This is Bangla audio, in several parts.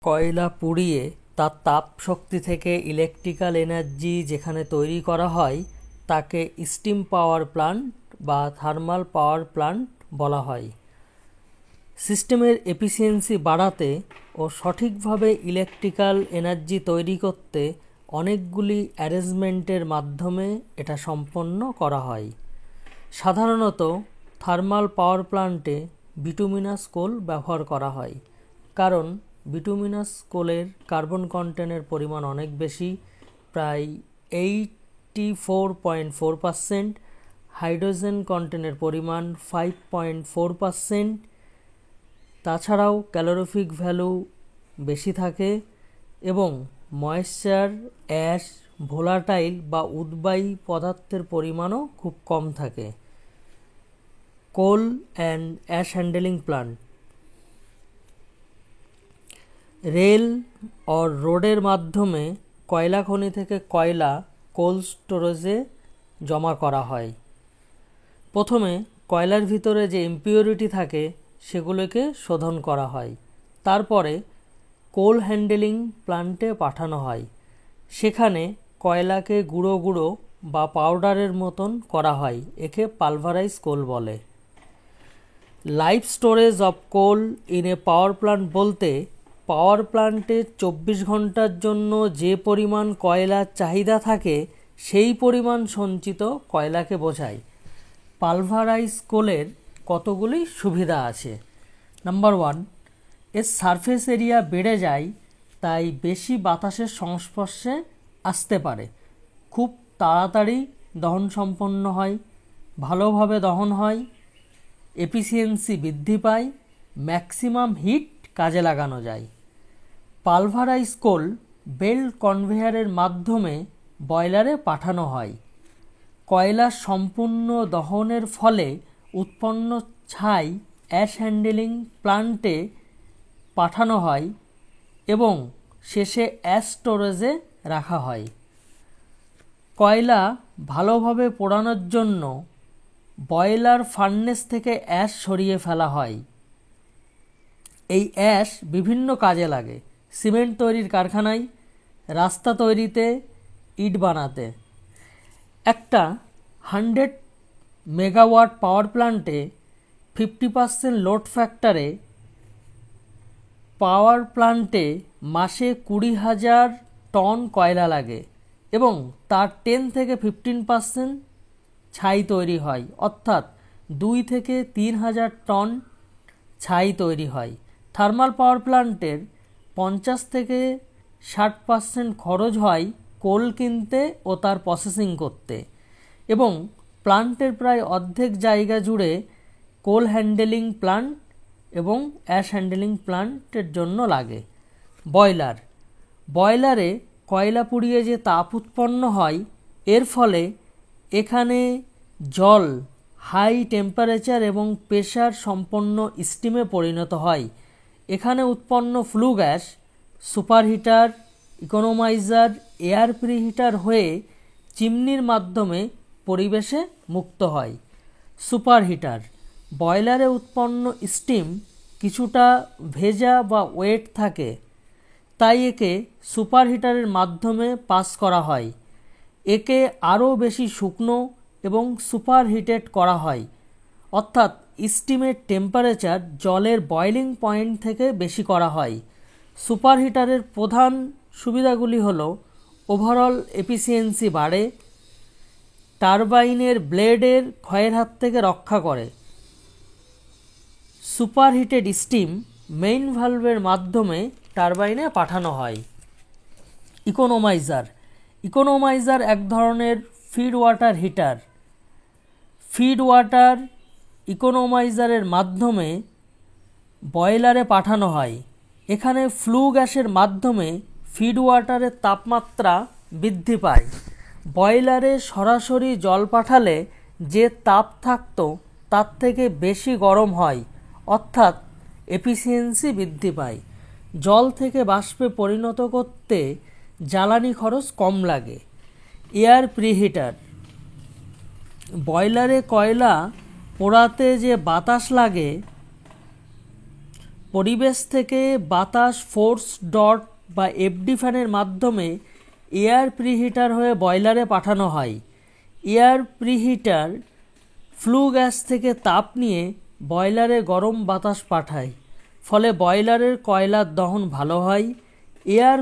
কয়লা পুড়িয়ে তার তাপ শক্তি থেকে ইলেকট্রিক্যাল এনার্জি যেখানে তৈরি করা হয় তাকে স্টিম পাওয়ার প্ল্যান্ট বা থার্মাল পাওয়ার প্ল্যান্ট বলা হয়। সিস্টেমের এফিসিয়েন্সি বাড়াতে ও সঠিকভাবে ইলেকট্রিক্যাল এনার্জি তৈরি করতে অনেকগুলি অ্যারেঞ্জমেন্টের মাধ্যমে এটা সম্পন্ন করা হয়। সাধারণত থার্মাল পাওয়ার প্ল্যান্টে বিটুমিনাস কোল ব্যবহার করা হয়, কারণ বিটুমিনাস কোলের কার্বন কন্টেন্টের পরিমাণ অনেক বেশি, প্রায় 84.4%, হাইড্রোজেন কন্টেন্টের পরিমাণ 5.4%। তাছাড়াও ক্যালোরিফিক ভ্যালু বেশি থাকে এবং ময়েশ্চার, অ্যাশ, ভোলাটাইল বা উদ্বায়ী পদার্থের পরিমাণও খুব কম থাকে। Coal and ash handling plant rail ও রোডের মাধ্যমে কয়লা খনি থেকে কয়লা কোল্ড স্টোরেজে জমা করা হয়। প্রথমে কয়লার ভিতরে যে ইম্পিউরিটি থাকে সেগুলোকে শোধন করা হয়, তারপরে কোল হ্যান্ডেলিং প্ল্যান্টে পাঠানো হয়। সেখানে কয়লাকে গুঁড়ো গুঁড়ো বা পাউডারের মতন করা হয়, একে পালভারাইজ কোল বলে। Life storage of coal in a power plant বলতে পাওয়ার প্ল্যান্টে 24 ঘন্টার জন্য যে পরিমাণ কয়লার চাহিদা থাকে সেই পরিমাণ সঞ্চিত কয়লাকে বোঝায়। পালভারাইজ কোলের কতগুলি সুবিধা আছে। নাম্বার 1, এর সারফেস এরিয়া বেড়ে যায়, তাই বেশি বাতাসের সংস্পর্শে আসতে পারে, খুব তাড়াতাড়ি দহন সম্পন্ন হয়, ভালোভাবে দহন হয়, এফিসিয়েন্সি বৃদ্ধি পায়, ম্যাক্সিমাম হিট কাজে লাগানো যায়। পালভারাইজ কোল বেল্ট কনভেয়ারের মাধ্যমে বয়লারে পাঠানো হয়। কয়লার সম্পূর্ণ দহনের ফলে উৎপন্ন ছাই অ্যাশ হ্যান্ডেলিং প্ল্যান্টে পাঠানো হয় এবং শেষে অ্যাশ স্টোরেজে রাখা হয়। কয়লা ভালোভাবে পোড়ানোর জন্য বয়লার ফার্নেস থেকে অ্যাশ সরিয়ে ফেলা হয়। এই অ্যাশ বিভিন্ন কাজে লাগে: সিমেন্ট তৈরির কারখানায়, রাস্তা তৈরিতে, ইট বানাতে। একটা 100 মেগাওয়াট পাওয়ার প্ল্যান্টে 50% লোড ফ্যাক্টরে পাওয়ার প্ল্যান্টে মাসে 20,000 টন কয়লা লাগে এবং তার 10 থেকে 15% ছাই তৈরি হয়, অর্থাৎ 2 থেকে 3,000 টন ছাই তৈরি হয়। থার্মাল পাওয়ার প্ল্যান্টের 50 থেকে 60% খরচ হয় কোল কিনতে ও তার প্রসেসিং করতে, এবং প্ল্যান্টের প্রায় অর্ধেক জায়গা জুড়ে কোল হ্যান্ডেলিং প্ল্যান্ট এবং অ্যাশ হ্যান্ডেলিং প্ল্যান্টের জন্য লাগে। বয়লারে কয়লা পুড়িয়ে যে তাপ উৎপন্ন হয়, এর ফলে এখানে জল হাই টেম্পারেচার এবং প্রেশার সম্পন্ন স্টিমে পরিণত হয়। এখানে উৎপন্ন ফ্লু গ্যাস সুপারহিটার, ইকোনোমাইজার, এয়ার প্রিহিটার হয়ে চিমনির মাধ্যমে পরিবেশে মুক্ত হয়। সুপারহিটার বয়লারে উৎপন্ন স্টিম কিছুটা ভেজা বা ওয়েট থাকে, তাই একে সুপারহিটারের মাধ্যমে পাস করা হয়। একে আরও বেশি শুকনো এবং সুপারহিটেড করা হয়, অর্থাৎ স্টিমের টেম্পারেচার জলের বয়লিং পয়েন্ট থেকে বেশি করা হয়। সুপারহিটারের প্রধান সুবিধাগুলি হল: ওভারঅল এফিসিয়েন্সি বাড়ে, টারবাইনের ব্লেডের ক্ষয়ের হাত থেকে রক্ষা করে, সুপারহিটেড স্টিম মেইন ভালভের মাধ্যমে টারবাইনে পাঠানো হয়। ইকোনোমাইজার এক ধরনের feed water heater. Feed water ইকোনোমাইজারের মাধ্যমে বয়লারে পাঠানো হয়। এখানে ফ্লু গ্যাসের মাধ্যমে ফিড ওয়াটারের তাপমাত্রা বৃদ্ধি পায়। বয়লারে সরাসরি জল পাঠালে যে তাপ থাকত তার থেকে বেশি গরম হয়, অর্থাৎ এফিসিয়েন্সি বৃদ্ধি পায়। জল থেকে বাষ্পে পরিণত করতে জ্বালানি খরচ কম লাগে। এয়ার প্রিহিটার বয়লারে কয়লা পোড়াতে যে বাতাস লাগে পরিবেশ থেকে বাতাস ফোর্স ডট বা এফডি ফ্যানের মাধ্যমে এয়ার প্রিহিটার হয়ে বয়লারে পাঠানো হয়। এয়ার প্রিহিটার ফ্লু গ্যাস থেকে তাপ নিয়ে বয়লারে গরম বাতাস পাঠায়, ফলে বয়লারের কয়লার দহন ভালো হয়। এয়ার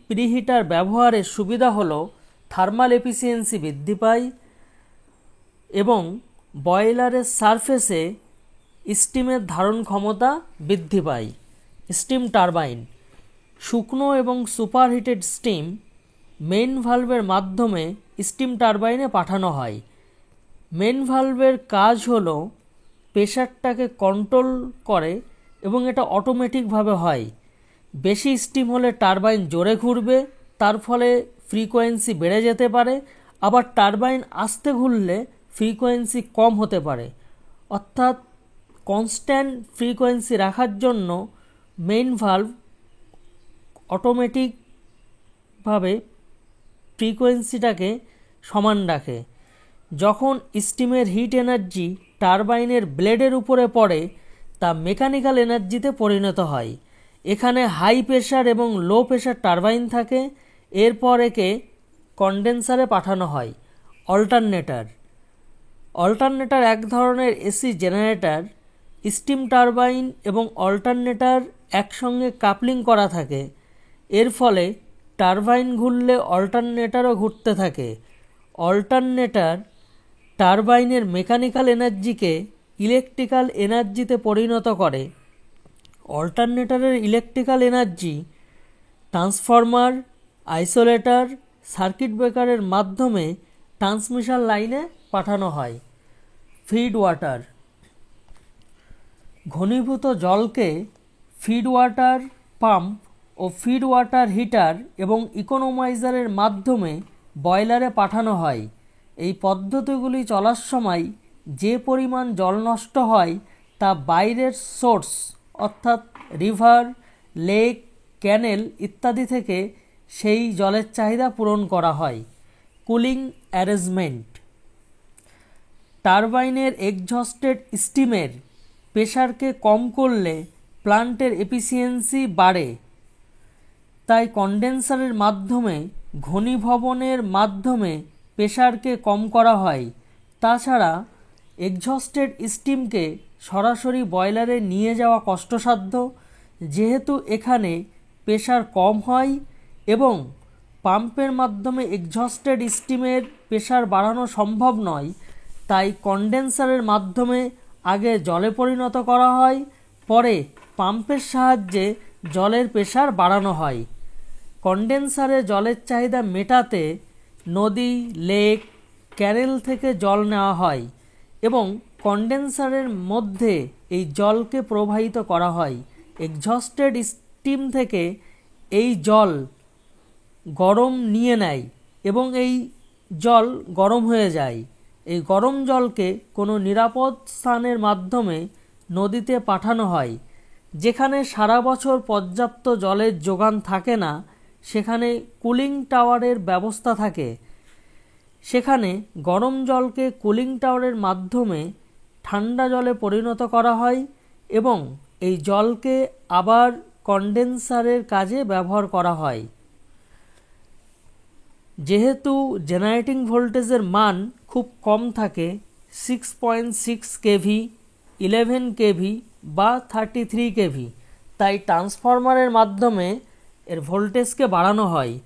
প্রিহিটার ব্যবহারের সুবিধা হলো থার্মাল এফিসিয়েন্সি বৃদ্ধি পায় এবং বয়লারের সারফেসে স্টিমের ধারণ ক্ষমতা বৃদ্ধি পায়। স্টিম টারবাইন শুকনো এবং সুপারহিটেড স্টিম মেইন ভালভের মাধ্যমে স্টিম টারবাইনে পাঠানো হয়। মেইন ভালভের কাজ হলো প্রেশারটাকে কন্ট্রোল করে এবং এটা অটোমেটিকভাবে হয়। বেশি স্টিম হলে টারবাইন জোরে ঘুরবে, তার ফলে ফ্রিকোয়েন্সি বেড়ে যেতে পারে। আবার টারবাইন আস্তে ঘুরলে ফ্রিকোয়েন্সি কম হতে পারে। অর্থাৎ কনস্ট্যান্ট ফ্রিকোয়েন্সি রাখার জন্য মেইন ভালভ অটোমেটিকভাবে ফ্রিকোয়েন্সিটাকে সমান রাখে। যখন স্টিমের হিট এনার্জি টারবাইনের ব্লেডের উপরে পড়ে তা মেকানিক্যাল এনার্জিতে পরিণত হয়। এখানে হাই প্রেশার এবং লো প্রেশার টারবাইন থাকে। এরপর একে কন্ডেন্সারে পাঠানো হয়। অল্টারনেটর এক ধরনের এসি জেনারেটর। স্টিম টারবাইন এবং অল্টারনেটর একসঙ্গে কাপলিং করা থাকে। এর ফলে টারবাইন ঘুরলে অল্টারনেটরও ঘুরতে থাকে। অল্টারনেটর টারবাইনের মেকানিক্যাল এনার্জিকে ইলেকট্রিক্যাল এনার্জিতে পরিণত করে। অল্টারনেটরের electrical energy transformer, isolator, circuit ব্রেকারের মাধ্যমে ট্রান্সমিশন লাইনে পাঠানো হয়। ফিড ওয়াটার ঘনীভূত জলকে ফিড ওয়াটার পাম্প ও ফিড ওয়াটার হিটার এবং ইকোনোমাইজারের মাধ্যমে বয়লারে পাঠানো হয়। এই পদ্ধতিগুলি চলার সময় যে পরিমাণ জল নষ্ট হয় তা বাইরের সোর্স অর্থাৎ রিভার, লেক, ক্যানেল ইত্যাদি থেকে সেই জলের চাহিদা পূরণ করা হয়। কুলিং অ্যারেঞ্জমেন্ট টারবাইনের এক্সস্টেড স্টিমের প্রেশারকে কম করলে প্লান্টের এফিসিয়েন্সি বাড়ে। তাই কন্ডেন্সারের মাধ্যমে ঘনীভবনের মাধ্যমে প্রেশারকে কম করা হয়। তাছাড়া এক্সস্টেড স্টিমকে সরাসরি বয়লারে নিয়ে যাওয়া কষ্টসাধ্য, যেহেতু এখানে প্রেশার কম হয় এবং পাম্পের মাধ্যমে এক্সস্টেড স্টিমের প্রেশার বাড়ানো সম্ভব নয়। তাই কন্ডেন্সারের মাধ্যমে আগে জলে পরিণত করা হয়, পরে পাম্পের সাহায্যে জলের প্রেশার বাড়ানো হয়। কন্ডেন্সারে জলের চাহিদা মেটাতে নদী, লেক, ক্যানেল থেকে জল নেওয়া হয় এবং কন্ডেন্সারের মধ্যে এই জলকে প্রবাহিত করা হয়। এক্সস্টেড স্টিম থেকে এই জল গরম নিয়ে নেয় এবং এই জল গরম হয়ে যায়। এই গরম জলকে কোনো নিরাপদ স্থানের মাধ্যমে নদীতে পাঠানো হয়। যেখানে সারা বছর পর্যাপ্ত জলের যোগান থাকে না, সেখানে কুলিং টাওয়ারের ব্যবস্থা থাকে। সেখানে গরম জলকে কুলিং টাওয়ারের মাধ্যমে ঠান্ডা জলে পরিণত করা হয় এবং এই জলকে আবার কন্ডেন্সারের কাজে ব্যবহার করা হয়। যেহেতু জেনারেটিং ভোল্টেজের মান খুব কম থাকে, 6.6 কেভি, 11 কেভি বা 33 কেভি, তাই ট্রান্সফরমারের মাধ্যমে এর ভোল্টেজকে বাড়ানো হয়।